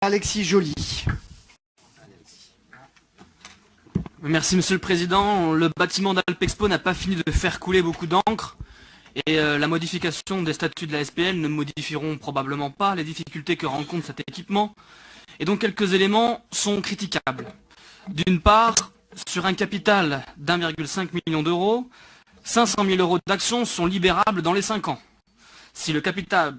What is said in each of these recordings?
Alexis Joly. Merci Monsieur le Président. Le bâtiment d'Alpexpo n'a pas fini de faire couler beaucoup d'encre et la modification des statuts de la SPL ne modifieront probablement pas les difficultés que rencontre cet équipement. Et donc quelques éléments sont critiquables. D'une part, sur un capital d'1,5 million d'euros, 500 000 euros d'actions sont libérables dans les 5 ans. Si le capital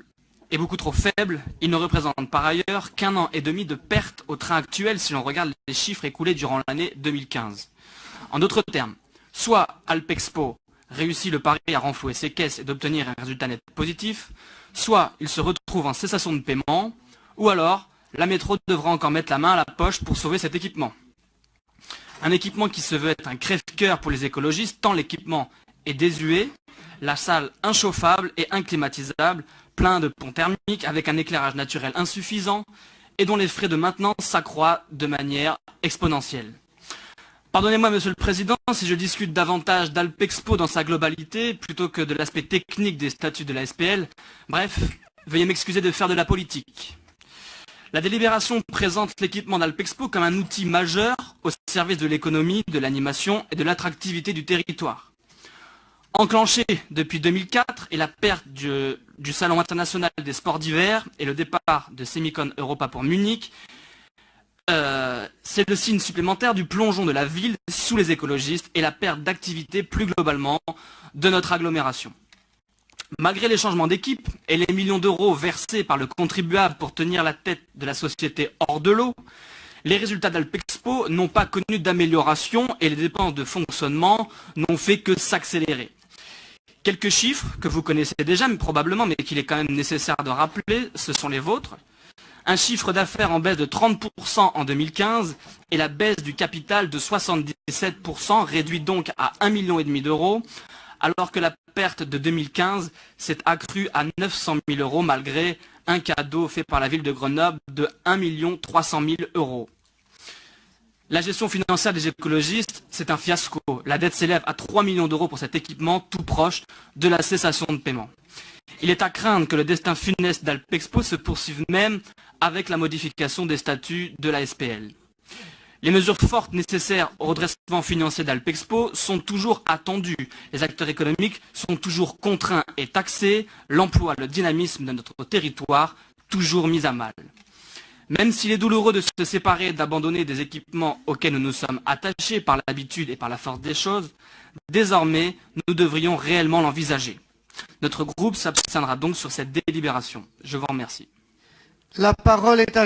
est beaucoup trop faible, il ne représente par ailleurs qu'1 an et demi de perte au train actuel si l'on regarde les chiffres écoulés durant l'année 2015. En d'autres termes, soit Alpexpo réussit le pari à renflouer ses caisses et d'obtenir un résultat net positif, soit il se retrouve en cessation de paiement, ou alors la métro devra encore mettre la main à la poche pour sauver cet équipement. Un équipement qui se veut être un crève-cœur pour les écologistes, tant l'équipement est désuet, la salle inchauffable et inclimatisable, plein de ponts thermiques avec un éclairage naturel insuffisant et dont les frais de maintenance s'accroissent de manière exponentielle. Pardonnez-moi, Monsieur le Président, si je discute davantage d'Alpexpo dans sa globalité plutôt que de l'aspect technique des statuts de la SPL. Bref, veuillez m'excuser de faire de la politique. La délibération présente l'équipement d'Alpexpo comme un outil majeur au service de l'économie, de l'animation et de l'attractivité du territoire. Enclenché depuis 2004 et la perte du Salon international des sports d'hiver et le départ de Semicon Europa pour Munich, c'est le signe supplémentaire du plongeon de la ville sous les écologistes et la perte d'activité plus globalement de notre agglomération. Malgré les changements d'équipe et les millions d'euros versés par le contribuable pour tenir la tête de la société hors de l'eau, les résultats d'Alpexpo n'ont pas connu d'amélioration et les dépenses de fonctionnement n'ont fait que s'accélérer. Quelques chiffres que vous connaissez déjà, mais probablement, mais qu'il est quand même nécessaire de rappeler, ce sont les vôtres. Un chiffre d'affaires en baisse de 30% en 2015 et la baisse du capital de 77%, réduit donc à 1,5 million d'euros, alors que la perte de 2015 s'est accrue à 900 000 euros malgré un cadeau fait par la ville de Grenoble de 1 300 000 euros. La gestion financière des écologistes, c'est un fiasco. La dette s'élève à 3 millions d'euros pour cet équipement tout proche de la cessation de paiement. Il est à craindre que le destin funeste d'Alpexpo se poursuive même avec la modification des statuts de la SPL. Les mesures fortes nécessaires au redressement financier d'Alpexpo sont toujours attendues. Les acteurs économiques sont toujours contraints et taxés. L'emploi, le dynamisme de notre territoire, toujours mis à mal. Même s'il est douloureux de se séparer et d'abandonner des équipements auxquels nous nous sommes attachés par l'habitude et par la force des choses, désormais, nous devrions réellement l'envisager. Notre groupe s'abstiendra donc sur cette délibération. Je vous remercie. La parole est à